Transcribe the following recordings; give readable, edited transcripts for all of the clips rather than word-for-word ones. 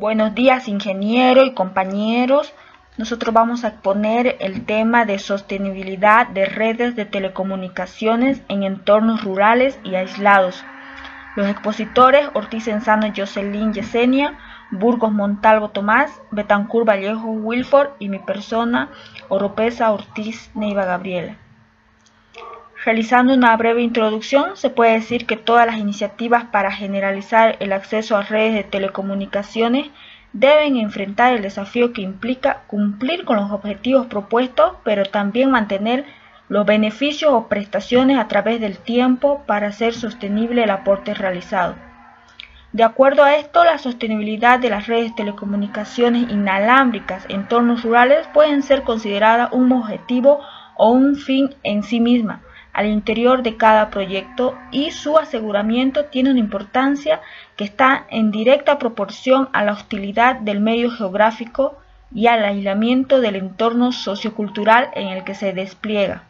Buenos días, ingeniero y compañeros. Nosotros vamos a exponer el tema de sostenibilidad de redes de telecomunicaciones en entornos rurales y aislados. Los expositores: Ortiz Enzano Jocelyn Yesenia, Burgos Montalvo Tomás, Betancur Vallejo Wilford y mi persona, Oropesa Ortiz Neiva Gabriela. Realizando una breve introducción, se puede decir que todas las iniciativas para generalizar el acceso a redes de telecomunicaciones deben enfrentar el desafío que implica cumplir con los objetivos propuestos, pero también mantener los beneficios o prestaciones a través del tiempo para hacer sostenible el aporte realizado. De acuerdo a esto, la sostenibilidad de las redes de telecomunicaciones inalámbricas en entornos rurales pueden ser consideradas un objetivo o un fin en sí misma al interior de cada proyecto, y su aseguramiento tiene una importancia que está en directa proporción a la hostilidad del medio geográfico y al aislamiento del entorno sociocultural en el que se despliega.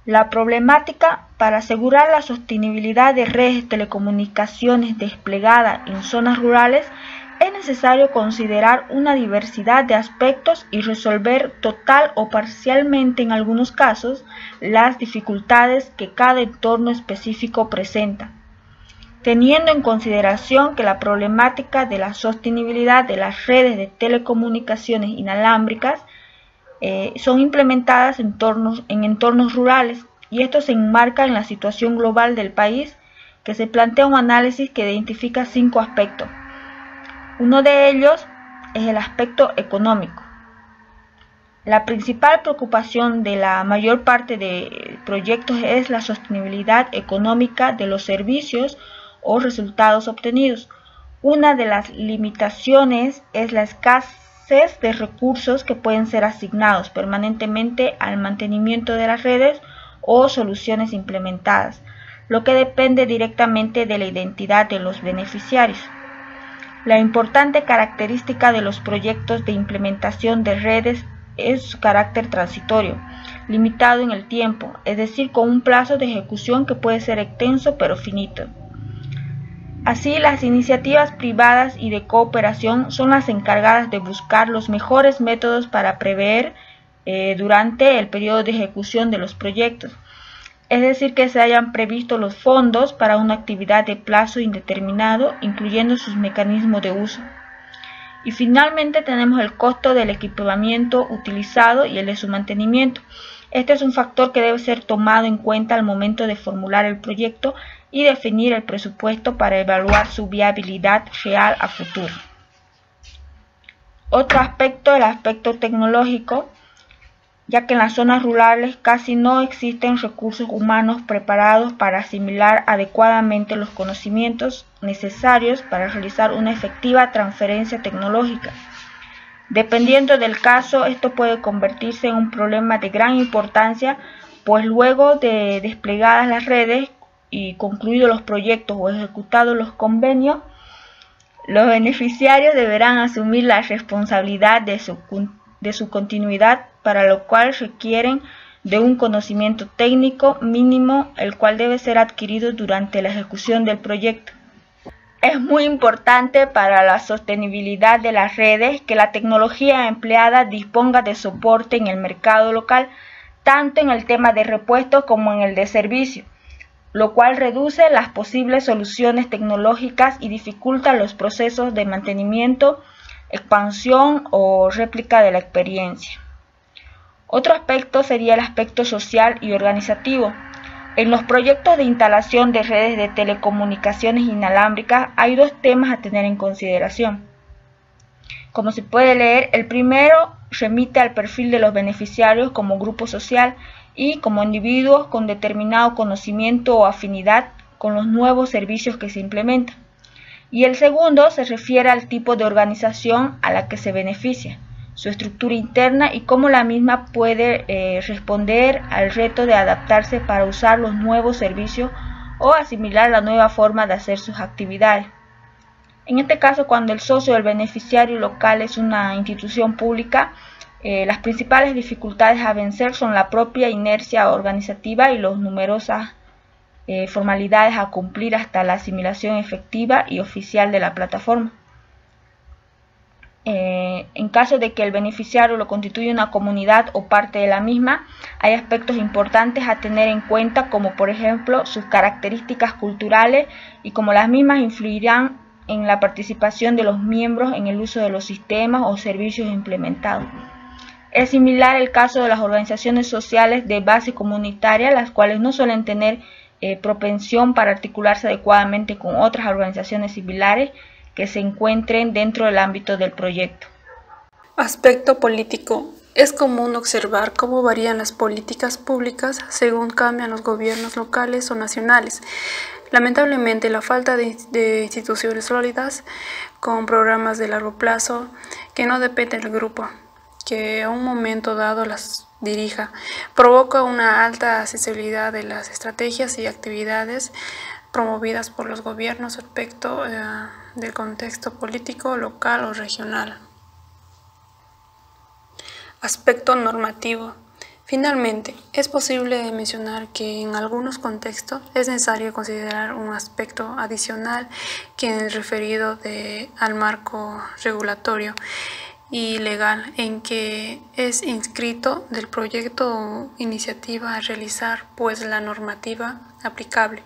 La problemática para asegurar la sostenibilidad de redes de telecomunicaciones desplegadas en zonas rurales es necesario considerar una diversidad de aspectos y resolver total o parcialmente en algunos casos las dificultades que cada entorno específico presenta, teniendo en consideración que la problemática de la sostenibilidad de las redes de telecomunicaciones inalámbricas son implementadas en entornos rurales, y esto se enmarca en la situación global del país, que se plantea un análisis que identifica 5 aspectos. Uno de ellos es el aspecto económico. La principal preocupación de la mayor parte de proyectos es la sostenibilidad económica de los servicios o resultados obtenidos. Una de las limitaciones es la escasez de recursos que pueden ser asignados permanentemente al mantenimiento de las redes o soluciones implementadas, lo que depende directamente de la identidad de los beneficiarios. La importante característica de los proyectos de implementación de redes es su carácter transitorio, limitado en el tiempo, es decir, con un plazo de ejecución que puede ser extenso pero finito. Así, las iniciativas privadas y de cooperación son las encargadas de buscar los mejores métodos para prever durante el periodo de ejecución de los proyectos, es decir, que se hayan previsto los fondos para una actividad de plazo indeterminado, incluyendo sus mecanismos de uso. Y finalmente tenemos el costo del equipamiento utilizado y el de su mantenimiento. Este es un factor que debe ser tomado en cuenta al momento de formular el proyecto y definir el presupuesto para evaluar su viabilidad real a futuro. Otro aspecto, el aspecto tecnológico, ya que en las zonas rurales casi no existen recursos humanos preparados para asimilar adecuadamente los conocimientos necesarios para realizar una efectiva transferencia tecnológica. Dependiendo del caso, esto puede convertirse en un problema de gran importancia, pues luego de desplegadas las redes y concluidos los proyectos o ejecutados los convenios, los beneficiarios deberán asumir la responsabilidad de su continuidad, para lo cual requieren de un conocimiento técnico mínimo, el cual debe ser adquirido durante la ejecución del proyecto. Es muy importante para la sostenibilidad de las redes que la tecnología empleada disponga de soporte en el mercado local, tanto en el tema de repuestos como en el de servicio, lo cual reduce las posibles soluciones tecnológicas y dificulta los procesos de mantenimiento, expansión o réplica de la experiencia. Otro aspecto sería el aspecto social y organizativo. En los proyectos de instalación de redes de telecomunicaciones inalámbricas hay 2 temas a tener en consideración. Como se puede leer, el primero remite al perfil de los beneficiarios como grupo social y como individuos con determinado conocimiento o afinidad con los nuevos servicios que se implementan. Y el segundo se refiere al tipo de organización a la que se beneficia, su estructura interna y cómo la misma puede responder al reto de adaptarse para usar los nuevos servicios o asimilar la nueva forma de hacer sus actividades. En este caso, cuando el socio del beneficiario local es una institución pública, las principales dificultades a vencer son la propia inercia organizativa y las numerosas formalidades a cumplir hasta la asimilación efectiva y oficial de la plataforma. En caso de que el beneficiario lo constituya una comunidad o parte de la misma, hay aspectos importantes a tener en cuenta, como por ejemplo sus características culturales y cómo las mismas influirán en la participación de los miembros en el uso de los sistemas o servicios implementados. Es similar el caso de las organizaciones sociales de base comunitaria, las cuales no suelen tener propensión para articularse adecuadamente con otras organizaciones similares que se encuentren dentro del ámbito del proyecto. Aspecto político. Es común observar cómo varían las políticas públicas según cambian los gobiernos locales o nacionales. Lamentablemente, la falta de instituciones sólidas con programas de largo plazo que no dependen del grupo que a un momento dado las dirija, provoca una alta accesibilidad de las estrategias y actividades promovidas por los gobiernos respecto del contexto político local o regional. Aspecto normativo. Finalmente, es posible mencionar que en algunos contextos es necesario considerar un aspecto adicional que es referido al marco regulatorio y legal en que es inscrito del proyecto o iniciativa a realizar, pues la normativa aplicable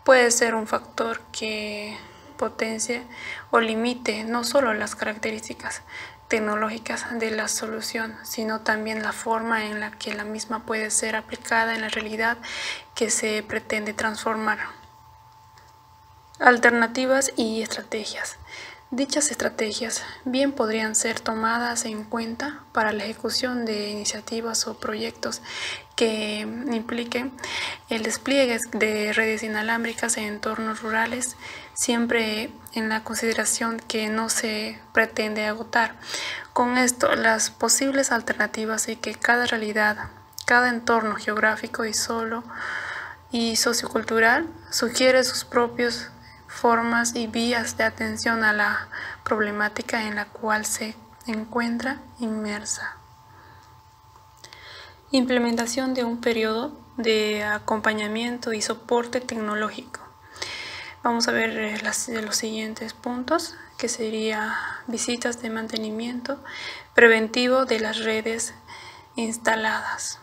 puede ser un factor que potencie o limite no solo las características tecnológicas de la solución, sino también la forma en la que la misma puede ser aplicada en la realidad que se pretende transformar. Alternativas y estrategias. Dichas estrategias bien podrían ser tomadas en cuenta para la ejecución de iniciativas o proyectos que impliquen el despliegue de redes inalámbricas en entornos rurales, siempre en la consideración que no se pretende agotar. Con esto, las posibles alternativas y que cada realidad, cada entorno geográfico y sociocultural sugiere sus propios formas y vías de atención a la problemática en la cual se encuentra inmersa. Implementación de un periodo de acompañamiento y soporte tecnológico. Vamos a ver los siguientes puntos, que sería visitas de mantenimiento preventivo de las redes instaladas.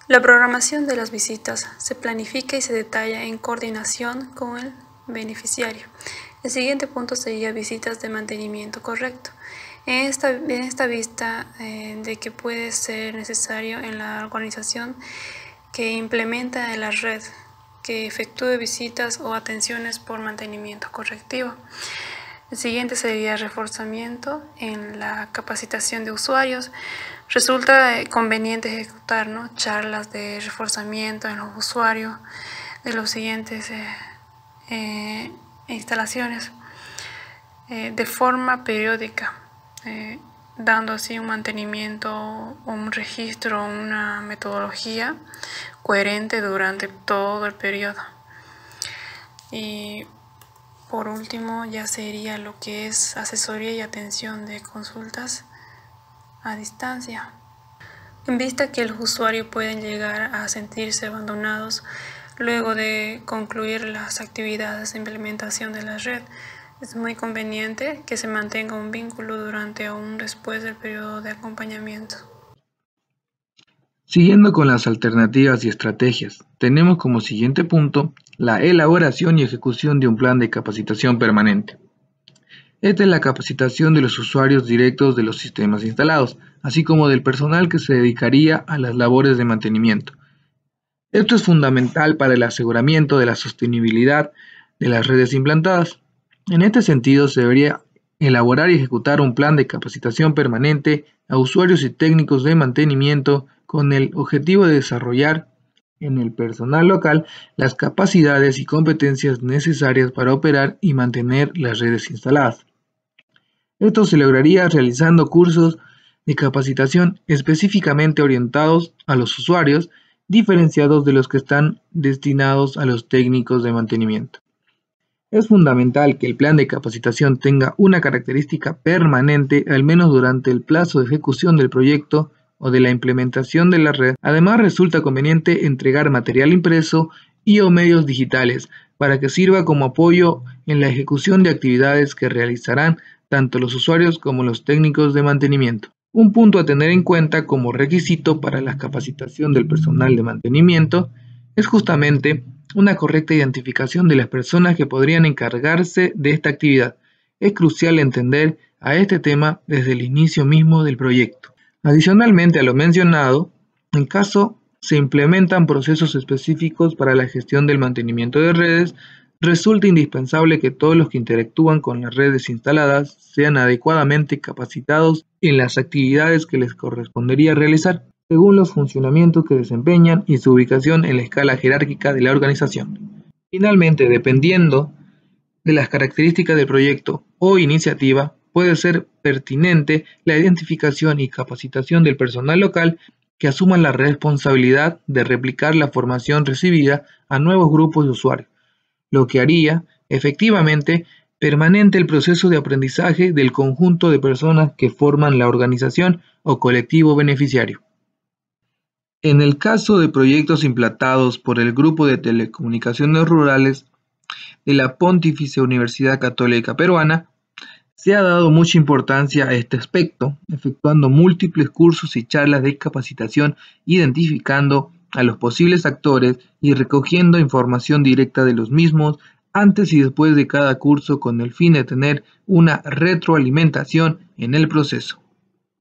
La programación de las visitas se planifica y se detalla en coordinación con el beneficiario. El siguiente punto sería visitas de mantenimiento correcto. En esta vista de que puede ser necesario en la organización que implementa en la red que efectúe visitas o atenciones por mantenimiento correctivo. El siguiente sería reforzamiento en la capacitación de usuarios. Resulta conveniente ejecutar charlas de reforzamiento en los usuarios de los siguientes instalaciones de forma periódica, dando así un mantenimiento, un registro, una metodología coherente durante todo el periodo. Y por último ya sería lo que es asesoría y atención de consultas a distancia. En vista que los usuarios pueden llegar a sentirse abandonados luego de concluir las actividades de implementación de la red, es muy conveniente que se mantenga un vínculo durante aún después del periodo de acompañamiento. Siguiendo con las alternativas y estrategias, tenemos como siguiente punto la elaboración y ejecución de un plan de capacitación permanente. Esta es la capacitación de los usuarios directos de los sistemas instalados, así como del personal que se dedicaría a las labores de mantenimiento. Esto es fundamental para el aseguramiento de la sostenibilidad de las redes implantadas. En este sentido, se debería elaborar y ejecutar un plan de capacitación permanente a usuarios y técnicos de mantenimiento con el objetivo de desarrollar en el personal local las capacidades y competencias necesarias para operar y mantener las redes instaladas. Esto se lograría realizando cursos de capacitación específicamente orientados a los usuarios, diferenciados de los que están destinados a los técnicos de mantenimiento. Es fundamental que el plan de capacitación tenga una característica permanente, al menos durante el plazo de ejecución del proyecto o de la implementación de la red. Además, resulta conveniente entregar material impreso y o medios digitales para que sirva como apoyo en la ejecución de actividades que realizarán tanto los usuarios como los técnicos de mantenimiento. Un punto a tener en cuenta como requisito para la capacitación del personal de mantenimiento es justamente una correcta identificación de las personas que podrían encargarse de esta actividad. Es crucial entender a este tema desde el inicio mismo del proyecto. Adicionalmente a lo mencionado, en caso se implementan procesos específicos para la gestión del mantenimiento de redes, resulta indispensable que todos los que interactúan con las redes instaladas sean adecuadamente capacitados en las actividades que les correspondería realizar, según los funcionamientos que desempeñan y su ubicación en la escala jerárquica de la organización. Finalmente, dependiendo de las características del proyecto o iniciativa, puede ser pertinente la identificación y capacitación del personal local que asuman la responsabilidad de replicar la formación recibida a nuevos grupos de usuarios, lo que haría, efectivamente, permanente el proceso de aprendizaje del conjunto de personas que forman la organización o colectivo beneficiario. En el caso de proyectos implantados por el Grupo de Telecomunicaciones Rurales de la Pontificia Universidad Católica Peruana, se ha dado mucha importancia a este aspecto, efectuando múltiples cursos y charlas de capacitación, identificando a los posibles actores y recogiendo información directa de los mismos antes y después de cada curso con el fin de tener una retroalimentación en el proceso.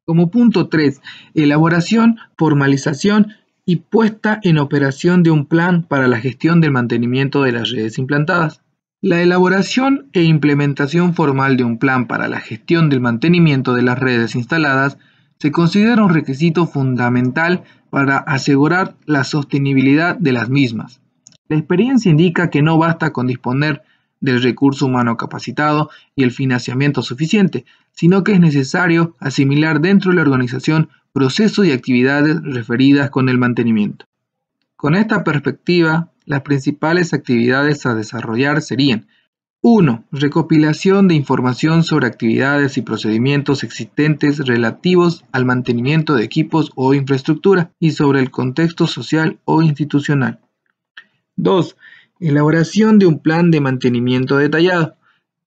Como punto 3, elaboración, formalización y puesta en operación de un plan para la gestión del mantenimiento de las redes implantadas. La elaboración e implementación formal de un plan para la gestión del mantenimiento de las redes instaladas se considera un requisito fundamental para asegurar la sostenibilidad de las mismas. La experiencia indica que no basta con disponer del recurso humano capacitado y el financiamiento suficiente, sino que es necesario asimilar dentro de la organización procesos y actividades referidas con el mantenimiento. Con esta perspectiva, las principales actividades a desarrollar serían: 1. Recopilación de información sobre actividades y procedimientos existentes relativos al mantenimiento de equipos o infraestructura y sobre el contexto social o institucional. 2. Elaboración de un plan de mantenimiento detallado.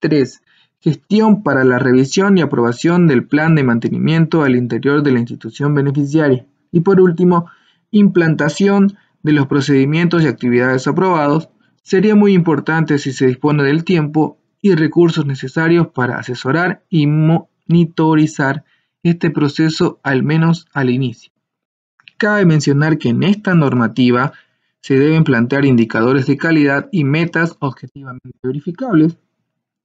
3. Gestión para la revisión y aprobación del plan de mantenimiento al interior de la institución beneficiaria. Y por último, implantación de los procedimientos y actividades aprobados. Sería muy importante si se dispone del tiempo y recursos necesarios para asesorar y monitorizar este proceso, al menos al inicio. Cabe mencionar que en esta normativa se deben plantear indicadores de calidad y metas objetivamente verificables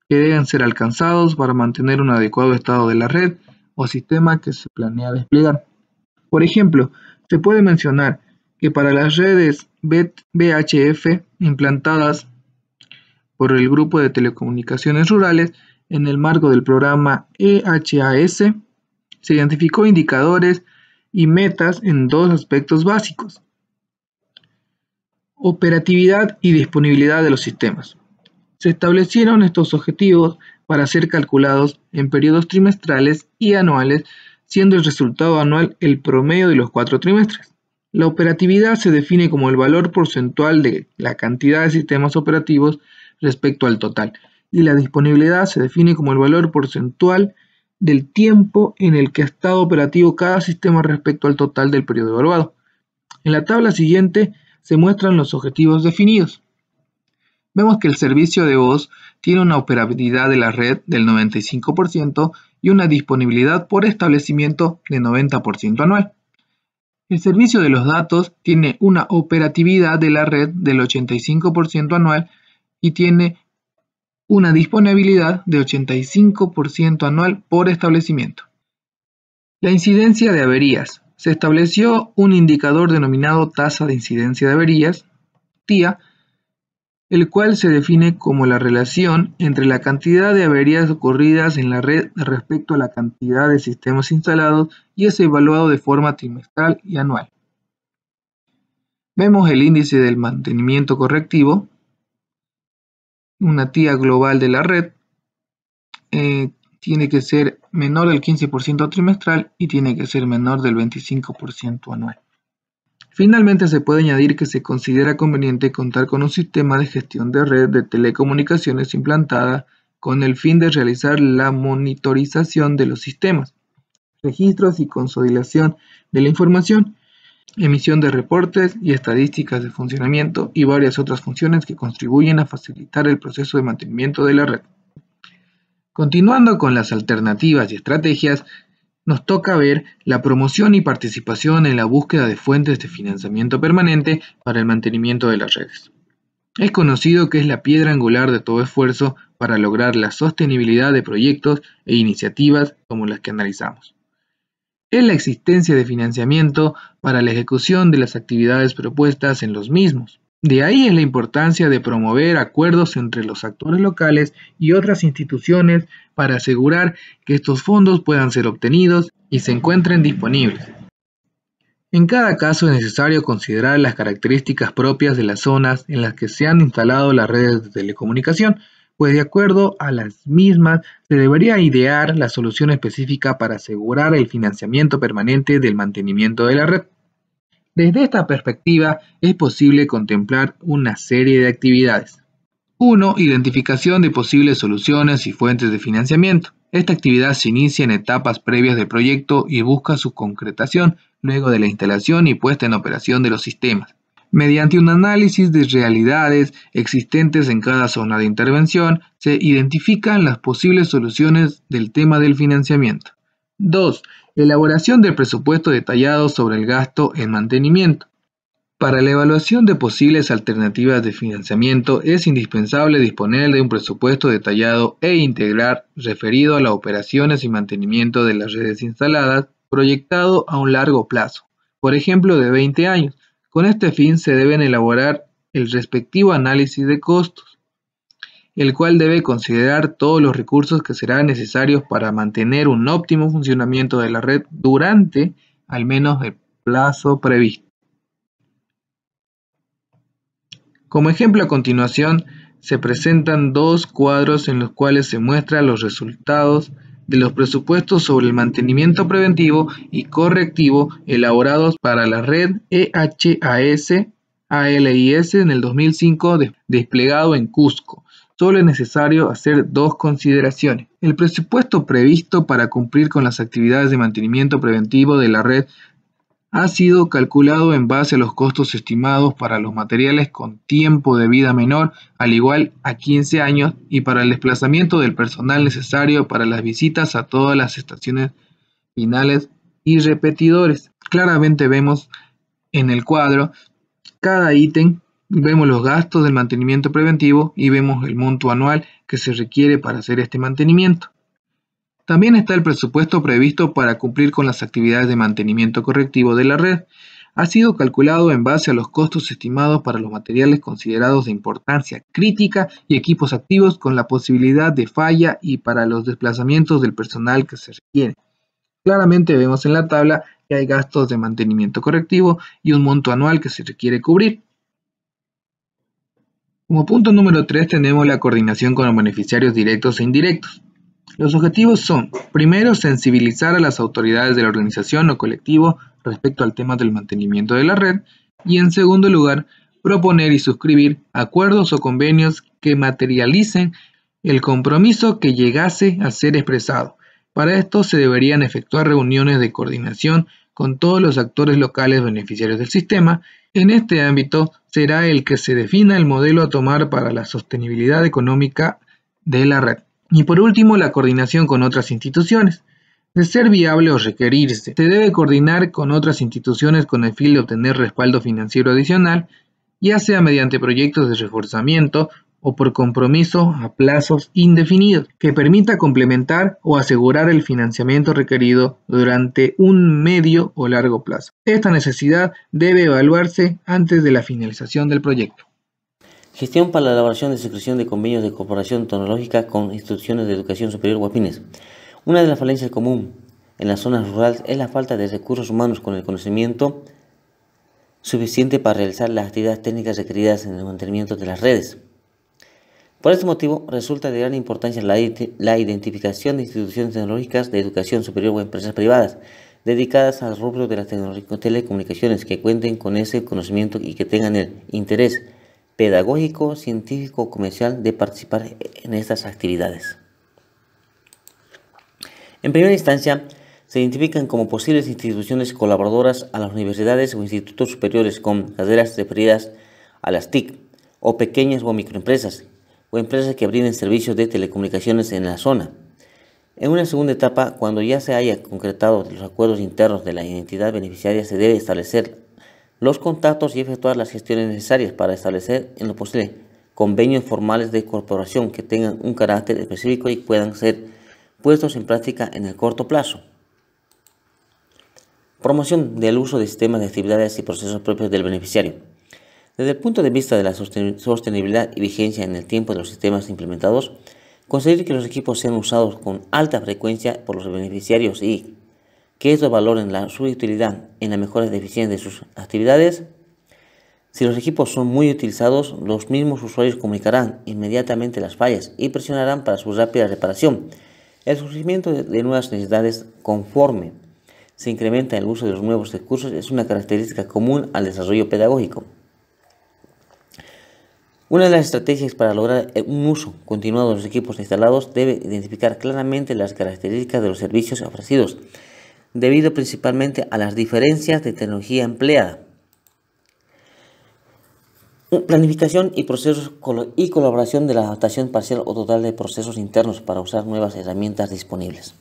que deben ser alcanzados para mantener un adecuado estado de la red o sistema que se planea desplegar. Por ejemplo, se puede mencionar que para las redes VHF implantadas por el Grupo de Telecomunicaciones Rurales en el marco del programa EHAS, se identificó indicadores y metas en dos aspectos básicos: operatividad y disponibilidad de los sistemas. Se establecieron estos objetivos para ser calculados en periodos trimestrales y anuales, siendo el resultado anual el promedio de los 4 trimestres. La operatividad se define como el valor porcentual de la cantidad de sistemas operativos respecto al total, y la disponibilidad se define como el valor porcentual del tiempo en el que ha estado operativo cada sistema respecto al total del periodo evaluado. En la tabla siguiente se muestran los objetivos definidos. Vemos que el servicio de voz tiene una operabilidad de la red del 95% y una disponibilidad por establecimiento de 90% anual. El servicio de los datos tiene una operatividad de la red del 85% anual y tiene una disponibilidad de 85% anual por establecimiento. La incidencia de averías. Se estableció un indicador denominado tasa de incidencia de averías, TIA, el cual se define como la relación entre la cantidad de averías ocurridas en la red respecto a la cantidad de sistemas instalados y es evaluado de forma trimestral y anual. Vemos el índice del mantenimiento correctivo, una TIA global de la red, tiene que ser menor del 15% trimestral y tiene que ser menor del 25% anual. Finalmente, se puede añadir que se considera conveniente contar con un sistema de gestión de red de telecomunicaciones implantada con el fin de realizar la monitorización de los sistemas, registros y consolidación de la información, emisión de reportes y estadísticas de funcionamiento y varias otras funciones que contribuyen a facilitar el proceso de mantenimiento de la red. Continuando con las alternativas y estrategias, nos toca ver la promoción y participación en la búsqueda de fuentes de financiamiento permanente para el mantenimiento de las redes. Es conocido que es la piedra angular de todo esfuerzo para lograr la sostenibilidad de proyectos e iniciativas como las que analizamos. Es la existencia de financiamiento para la ejecución de las actividades propuestas en los mismos. De ahí es la importancia de promover acuerdos entre los actores locales y otras instituciones para asegurar que estos fondos puedan ser obtenidos y se encuentren disponibles. En cada caso es necesario considerar las características propias de las zonas en las que se han instalado las redes de telecomunicación, pues de acuerdo a las mismas se debería idear la solución específica para asegurar el financiamiento permanente del mantenimiento de la red. Desde esta perspectiva es posible contemplar una serie de actividades. 1. Identificación de posibles soluciones y fuentes de financiamiento. Esta actividad se inicia en etapas previas del proyecto y busca su concretación luego de la instalación y puesta en operación de los sistemas. Mediante un análisis de realidades existentes en cada zona de intervención, se identifican las posibles soluciones del tema del financiamiento. 2. Elaboración del presupuesto detallado sobre el gasto en mantenimiento. Para la evaluación de posibles alternativas de financiamiento es indispensable disponer de un presupuesto detallado e integral referido a las operaciones y mantenimiento de las redes instaladas, proyectado a un largo plazo, por ejemplo de 20 años. Con este fin se deben elaborar el respectivo análisis de costos, el cual debe considerar todos los recursos que serán necesarios para mantener un óptimo funcionamiento de la red durante al menos el plazo previsto. Como ejemplo, a continuación se presentan dos cuadros en los cuales se muestran los resultados de los presupuestos sobre el mantenimiento preventivo y correctivo elaborados para la red EHAS-ALIS en el 2005 desplegado en Cusco. Solo es necesario hacer dos consideraciones. El presupuesto previsto para cumplir con las actividades de mantenimiento preventivo de la red ha sido calculado en base a los costos estimados para los materiales con tiempo de vida menor, al igual a 15 años, y para el desplazamiento del personal necesario para las visitas a todas las estaciones finales y repetidores. Claramente vemos en el cuadro cada ítem, vemos los gastos del mantenimiento preventivo y vemos el monto anual que se requiere para hacer este mantenimiento. También está el presupuesto previsto para cumplir con las actividades de mantenimiento correctivo de la red. Ha sido calculado en base a los costos estimados para los materiales considerados de importancia crítica y equipos activos con la posibilidad de falla y para los desplazamientos del personal que se requiere. Claramente vemos en la tabla que hay gastos de mantenimiento correctivo y un monto anual que se requiere cubrir. Como punto número 3 tenemos la coordinación con los beneficiarios directos e indirectos. Los objetivos son, primero, sensibilizar a las autoridades de la organización o colectivo respecto al tema del mantenimiento de la red y, en segundo lugar, proponer y suscribir acuerdos o convenios que materialicen el compromiso que llegase a ser expresado. Para esto se deberían efectuar reuniones de coordinación con todos los actores locales beneficiarios del sistema. En este ámbito será el que se defina el modelo a tomar para la sostenibilidad económica de la red. Y por último, la coordinación con otras instituciones. De ser viable o requerirse, se debe coordinar con otras instituciones con el fin de obtener respaldo financiero adicional, ya sea mediante proyectos de reforzamiento o por compromiso a plazos indefinidos, que permita complementar o asegurar el financiamiento requerido durante un medio o largo plazo. Esta necesidad debe evaluarse antes de la finalización del proyecto. Gestión para la elaboración y suscripción de convenios de cooperación tecnológica con instituciones de educación superior o afines. Una de las falencias comunes en las zonas rurales es la falta de recursos humanos con el conocimiento suficiente para realizar las actividades técnicas requeridas en el mantenimiento de las redes. Por este motivo, resulta de gran importancia la identificación de instituciones tecnológicas de educación superior o empresas privadas dedicadas al rubro de las telecomunicaciones que cuenten con ese conocimiento y que tengan el interés pedagógico, científico o comercial de participar en estas actividades. En primera instancia, se identifican como posibles instituciones colaboradoras a las universidades o institutos superiores con carreras referidas a las TIC, o pequeñas o microempresas, o empresas que brinden servicios de telecomunicaciones en la zona. En una segunda etapa, cuando ya se haya concretado los acuerdos internos de la entidad beneficiaria, se debe establecer los contactos y efectuar las gestiones necesarias para establecer, en lo posible, convenios formales de corporación que tengan un carácter específico y puedan ser puestos en práctica en el corto plazo. Promoción del uso de sistemas de actividades y procesos propios del beneficiario. Desde el punto de vista de la sostenibilidad y vigencia en el tiempo de los sistemas implementados, conseguir que los equipos sean usados con alta frecuencia por los beneficiarios y que estos valoren su utilidad en la mejora de eficiencia de sus actividades. Si los equipos son muy utilizados, los mismos usuarios comunicarán inmediatamente las fallas y presionarán para su rápida reparación. El surgimiento de nuevas necesidades conforme se incrementa el uso de los nuevos recursos es una característica común al desarrollo pedagógico. Una de las estrategias para lograr un uso continuado de los equipos instalados debe identificar claramente las características de los servicios ofrecidos, debido principalmente a las diferencias de tecnología empleada. Planificación y procesos y colaboración de la adaptación parcial o total de procesos internos para usar nuevas herramientas disponibles.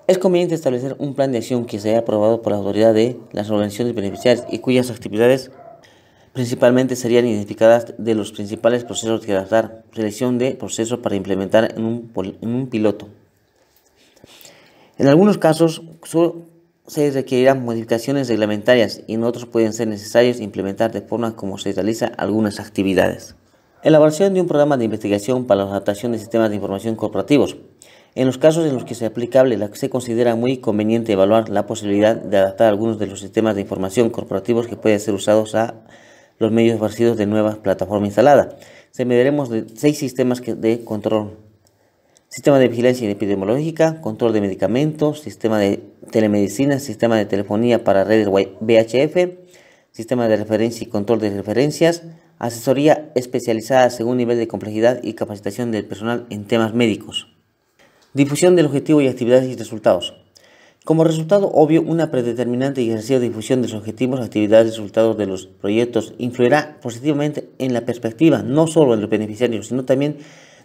Es conveniente establecer un plan de acción que sea aprobado por la autoridad de las organizaciones beneficiarias y cuyas actividades principalmente serían identificadas de los principales procesos que adaptar, selección de procesos para implementar en un piloto. En algunos casos se requerirán modificaciones reglamentarias y en otros pueden ser necesarios implementar de forma como se realizan algunas actividades. Elaboración de un programa de investigación para la adaptación de sistemas de información corporativos. En los casos en los que sea aplicable, se considera muy conveniente evaluar la posibilidad de adaptar algunos de los sistemas de información corporativos que pueden ser usados a los medios ofrecidos de nueva plataforma instalada. Se mediremos de 6 sistemas de control: sistema de vigilancia epidemiológica, control de medicamentos, sistema de telemedicina, sistema de telefonía para redes VHF, sistema de referencia y control de referencias, asesoría especializada según nivel de complejidad y capacitación del personal en temas médicos. Difusión del objetivo y actividades y resultados. Como resultado obvio, una predeterminante y agresiva difusión de los objetivos, actividades y resultados de los proyectos influirá positivamente en la perspectiva no solo de los beneficiarios, sino también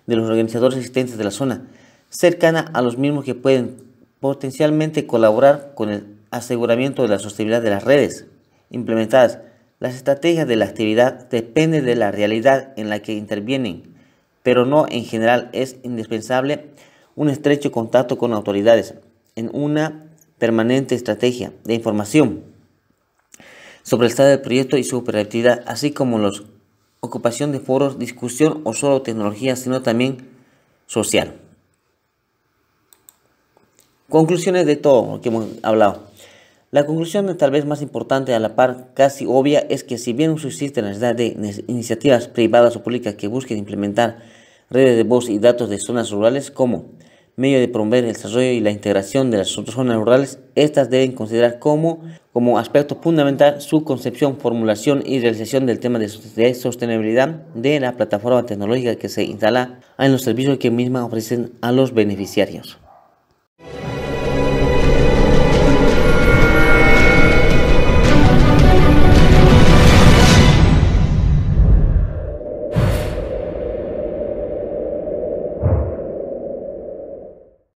de los organizadores existentes de la zona cercana a los mismos, que pueden potencialmente colaborar con el aseguramiento de la sostenibilidad de las redes implementadas. Las estrategias de la actividad dependen de la realidad en la que intervienen, pero no en general. Es indispensable un estrecho contacto con autoridades en una permanente estrategia de información sobre el estado del proyecto y su operatividad, así como la ocupación de foros, discusión o solo tecnología, sino también social. Conclusiones de todo lo que hemos hablado. La conclusión tal vez más importante, a la par casi obvia, es que si bien subsiste la necesidad de iniciativas privadas o públicas que busquen implementar redes de voz y datos de zonas rurales como medio de promover el desarrollo y la integración de las zonas rurales, estas deben considerar como aspecto fundamental su concepción, formulación y realización del tema de sostenibilidad de la plataforma tecnológica que se instala en los servicios que misma ofrecen a los beneficiarios.